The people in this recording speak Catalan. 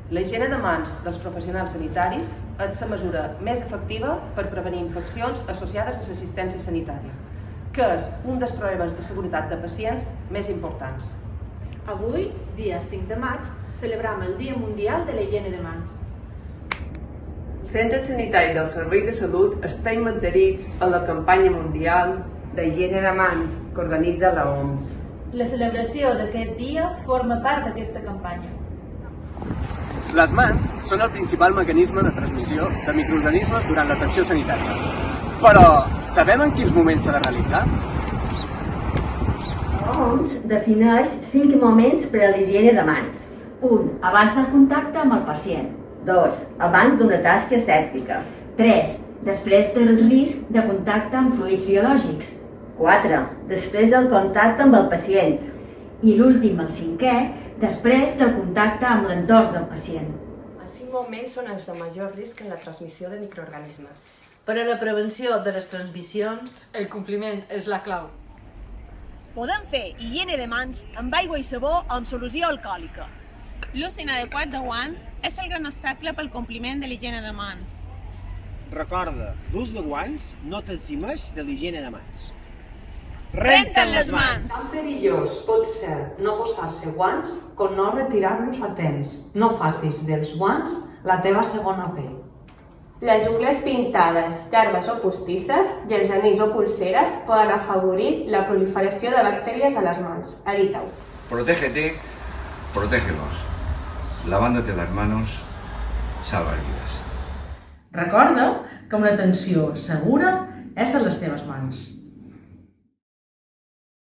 La higiene de mans dels professionals sanitaris és la mesura més efectiva per prevenir infeccions associades a l'assistència sanitària, que és un dels problemes de seguretat de pacients més importants. Avui, dia 5 de maig, celebrem el Dia Mundial de la Higiene de Mans. Els centres sanitaris del Servei de Salut estan adherits a la campanya mundial d'higiene de mans que organitza l'OMS. La celebració d'aquest dia forma part d'aquesta campanya. Les mans són el principal mecanisme de transmissió de microorganismes durant l'atenció sanitària. Però sabem en quins moments s'ha de realitzar? L'OMS defineix 5 moments per a l'higiene de mans. 1. Abans del contacte amb el pacient. 2. Abans d'una tasca sèptica. 3. Després del risc de contacte amb fluids biològics. 4. Després del contacte amb el pacient. I l'últim, el 5è, després del contacte amb l'entorn del pacient. Els 5 moments són els de major risc en la transmissió de microorganismes. Per a la prevenció de les transmissions, el compliment és la clau. Podem fer higiene de mans amb aigua i sabó o amb solució alcohòlica. L'ús inadequat de guants és el gran obstacle pel compliment de l'higiene de mans. Recorda, l'ús de guants no t'eximeix de l'higiene de mans. Renta'n les mans! Tan perillós pot ser no posar-se guants com no retirar-los a temps. No facis dels guants la teva segona pell. Les ungles pintades, llargues o postisses i els anells o pulseres poden afavorir la proliferació de bactèries a les mans. Evita-ho. Protégete, protégenos. Lavándote las manos, salvas vidas. Recorda que una atenció segura és a les teves mans.